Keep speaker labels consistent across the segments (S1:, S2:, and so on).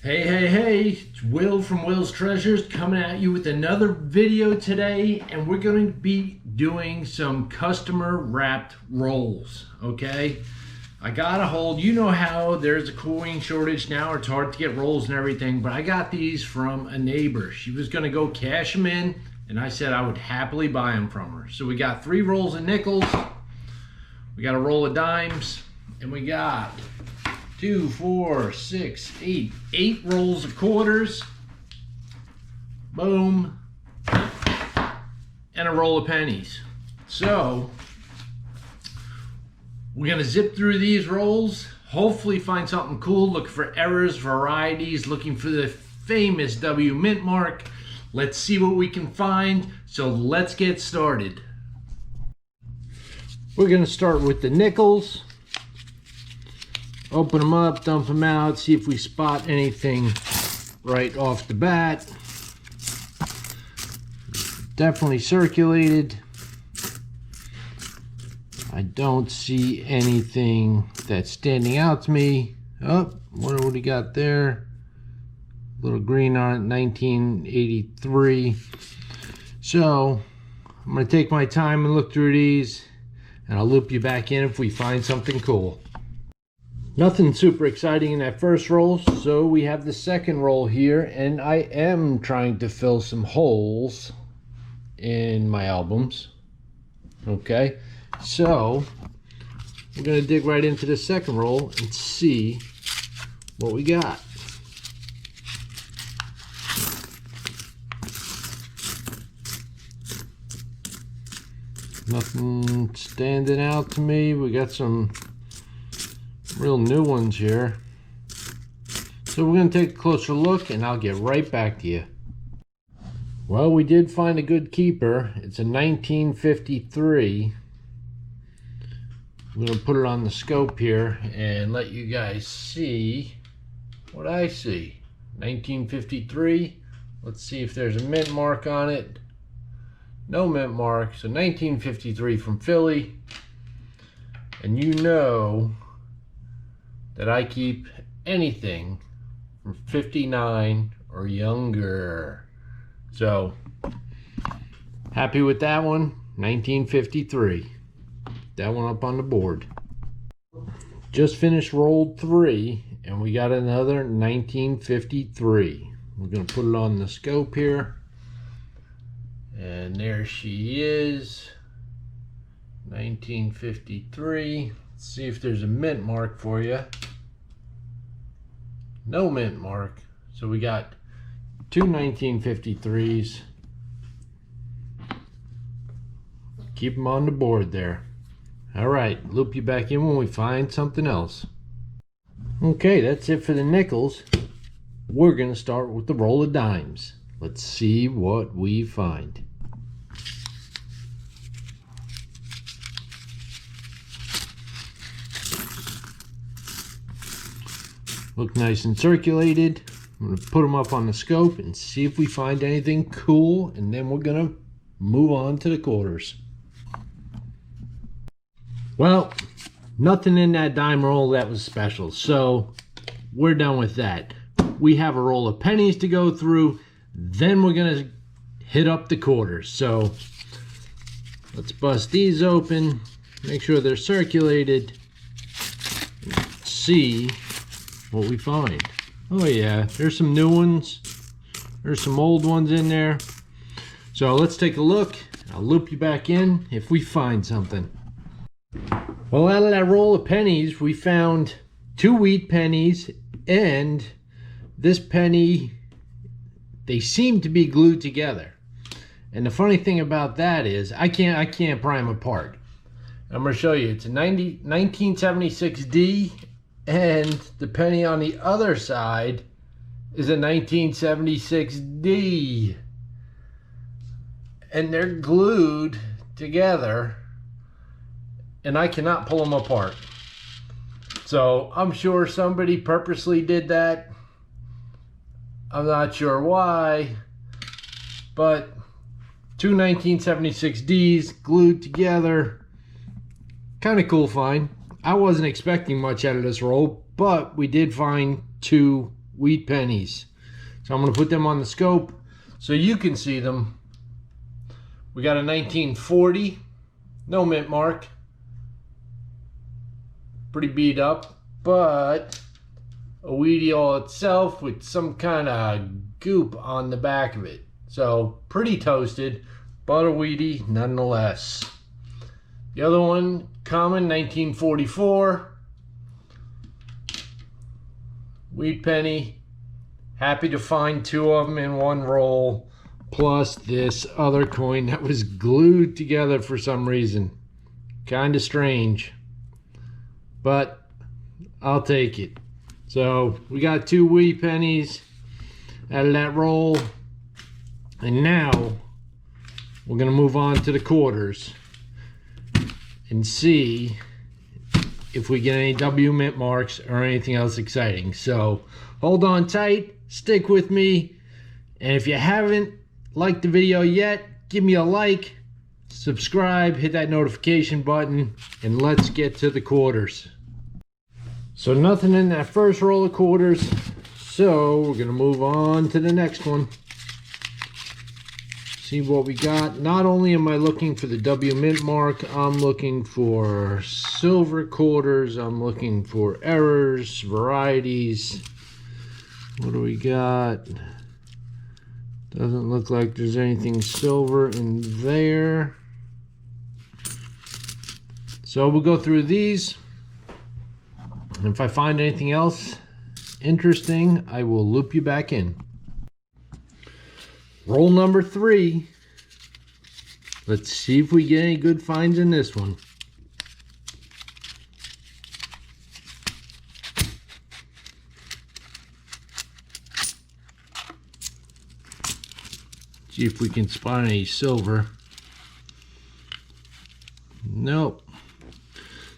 S1: Hey, it's Will from Will's Treasures coming at you with another video today, and we're going to be doing some customer wrapped rolls, okay? I got a hold, you know how there's a coin shortage now, it's hard to get rolls and everything, but I got these from a neighbor. She was going to go cash them in, and I said I would happily buy them from her. So we got 3 rolls of nickels, we got a roll of dimes, and we got 2, 4, 6, 8 rolls of quarters, boom, and a roll of pennies. So we're gonna zip through these rolls, hopefully find something cool, look for errors, varieties, looking for the famous W mint mark. Let's see what we can find. So let's get started. We're gonna start with the nickels. Open them up, dump them out, see if we spot anything right off the bat. Definitely circulated. I don't see anything that's standing out to me. Oh, what do we got there? Little green on it, 1983. So I'm gonna take my time and look through these, and I'll loop you back in if we find something cool. Nothing super exciting in that first roll, so we have the second roll here, and I am trying to fill some holes in my albums. Okay, so we're gonna dig right into the second roll and see what we got. Nothing standing out to me. We got some real new ones here. So we're going to take a closer look and I'll get right back to you. Well, we did find a good keeper. It's a 1953. I'm going to put it on the scope here and let you guys see what I see. 1953. Let's see if there's a mint mark on it. No mint mark. So 1953 from Philly. And you know that I keep anything from 59 or younger. So happy with that one. 1953. That one up on the board. Just finished roll 3 and we got another 1953. We're gonna put it on the scope here, and there she is, 1953. See if there's a mint mark for you. No mint mark. So we got 2 1953s. Keep them on the board there. All right, loop you back in when we find something else. Okay, that's it for the nickels. We're gonna start with the roll of dimes. Let's see what we find. Look nice and circulated. I'm going to put them up on the scope and see if we find anything cool, and then we're going to move on to the quarters. Well, nothing in that dime roll that was special, so we're done with that. We have a roll of pennies to go through, then we're going to hit up the quarters. So let's bust these open, make sure they're circulated, and see what we find. Oh yeah, there's some new ones, there's some old ones in there. So let's take a look. I'll loop you back in if we find something. Well, out of that roll of pennies we found 2 wheat pennies, and this penny, they seem to be glued together. And the funny thing about that is I can't pry them apart. I'm going to show you. It's a 1976D, and the penny on the other side is a 1976D. And they're glued together, and I cannot pull them apart. So I'm sure somebody purposely did that. I'm not sure why, but 2 1976Ds glued together. Kind of cool find. I wasn't expecting much out of this roll, but we did find 2 wheat pennies. So I'm going to put them on the scope so you can see them. We got a 1940, no mint mark. Pretty beat up, but a Wheatial itself with some kind of goop on the back of it. So pretty toasted, but a Wheatie nonetheless. The other one, common, 1944. Wheat penny. Happy to find two of them in one roll, plus this other coin that was glued together for some reason. Kind of strange, but I'll take it. So we got two wheat pennies out of that roll, and now we're gonna move on to the quarters and see if we get any W mint marks or anything else exciting. So hold on tight, stick with me, and if you haven't liked the video yet, give me a like, subscribe, hit that notification button, and let's get to the quarters. So nothing in that first roll of quarters, so we're gonna move on to the next one. See what we got. Not only am I looking for the W mint mark, I'm looking for silver quarters, I'm looking for errors, varieties. What do we got? Doesn't look like there's anything silver in there. So we'll go through these. And if I find anything else interesting, I will loop you back in. Roll number 3. Let's see if we get any good finds in this one. See if we can spot any silver. Nope.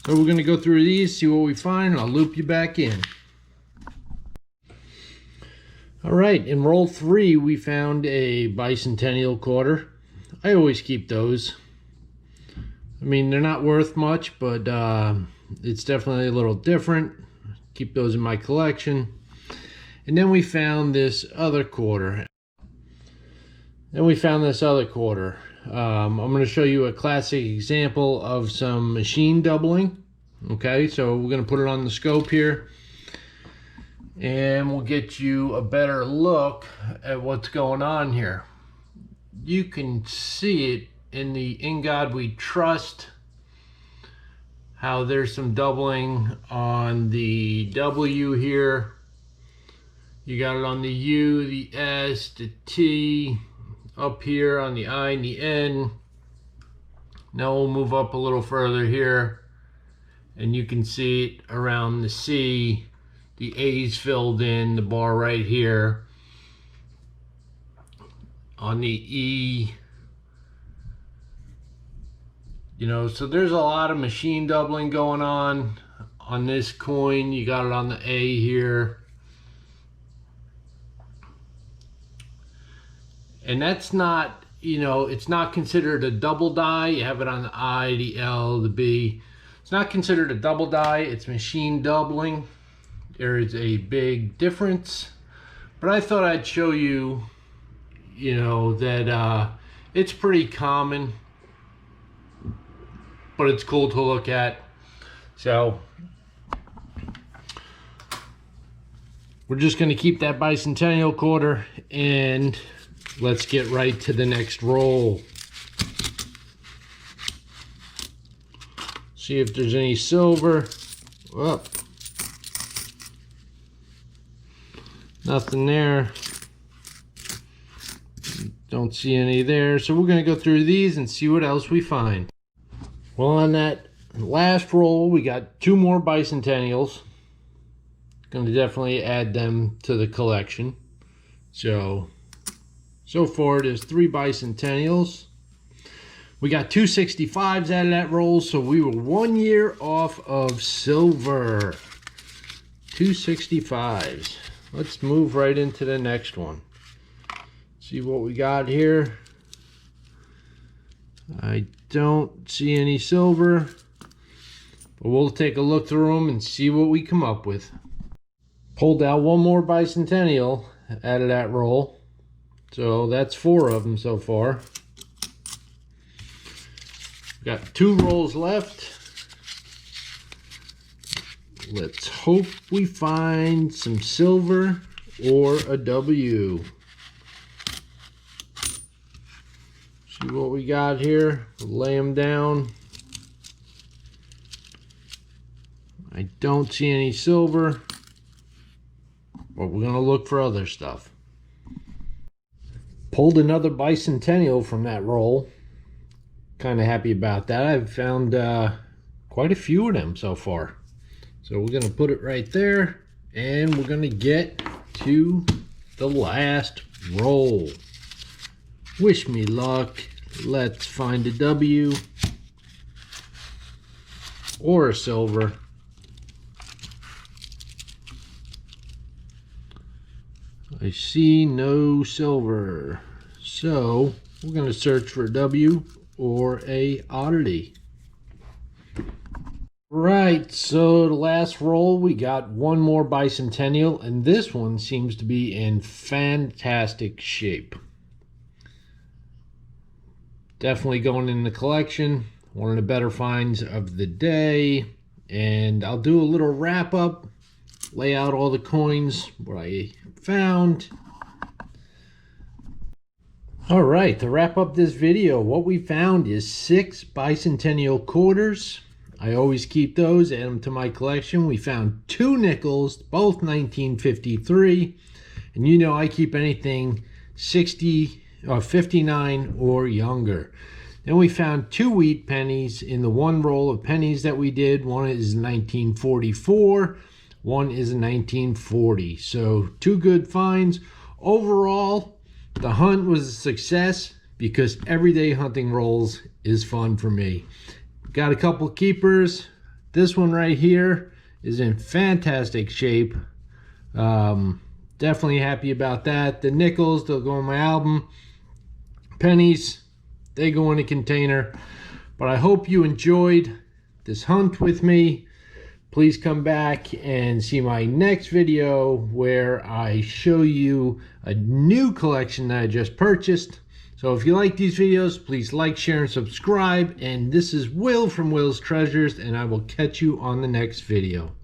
S1: So we're going to go through these, see what we find, and I'll loop you back in. All right, in roll 3, we found a Bi-Centenial quarter. I always keep those. I mean, they're not worth much, but it's definitely a little different. Keep those in my collection. And then we found this other quarter. I'm going to show you a classic example of some machine doubling. Okay, so we're going to put it on the scope here, and we'll get you a better look at what's going on here. You can see it in the In God We Trust, how there's some doubling on the W here. You got it on the U, the S, the T, up here on the I and the N. Now we'll move up a little further here, and you can see it around the C. The A's filled in, the bar right here. On the E, you know, so there's a lot of machine doubling going on this coin. You got it on the A here. And that's not, you know, it's not considered a double die. You have it on the I, the L, the B. It's not considered a double die. It's machine doubling. There is a big difference. But I thought I'd show you, you know, that it's pretty common, but it's cool to look at. So we're just going to keep that Bi-Centenial quarter, and let's get right to the next roll. See if there's any silver. Oh, nothing there. Don't see any there. So we're going to go through these and see what else we find. Well, on that last roll, we got 2 more Bi-Centenials. Going to definitely add them to the collection. So far there's 3 Bi-Centenials. We got 2 65s out of that roll, so we were 1 year off of silver. 2 65s. Let's move right into the next one. See what we got here. I don't see any silver, but we'll take a look through them and see what we come up with. Pulled out one more Bi-Centenial out of that roll. So that's 4 of them so far. Got 2 rolls left. Let's hope we find some silver or a W. See what we got here. Lay them down. I don't see any silver, but we're going to look for other stuff. Pulled another Bi-Centenial from that roll. Kind of happy about that. I've found quite a few of them so far. So we're going to put it right there, and we're going to get to the last roll. Wish me luck. Let's find a W or a silver. I see no silver. So we're going to search for a W or a oddity. Right, so the last roll, we got one more Bi-Centenial, and this one seems to be in fantastic shape. Definitely going in the collection. One of the better finds of the day. And I'll do a little wrap up, lay out all the coins, what I found. All right, to wrap up this video, what we found is 6 Bi-Centenial quarters. I always keep those, add them to my collection. We found 2 nickels, both 1953. And you know I keep anything 60 or 59 or younger. Then we found 2 wheat pennies in the one roll of pennies that we did. One is 1944, one is 1940. So 2 good finds. Overall, the hunt was a success because everyday hunting rolls is fun for me. Got a couple keepers. This one right here is in fantastic shape. Definitely happy about that. The nickels, they'll go in my album. Pennies, they go in a container. But I hope you enjoyed this hunt with me. Please come back and see my next video where I show you a new collection that I just purchased. So if you like these videos, please like, share, and subscribe. And this is Will from Will's Treasures, and I will catch you on the next video.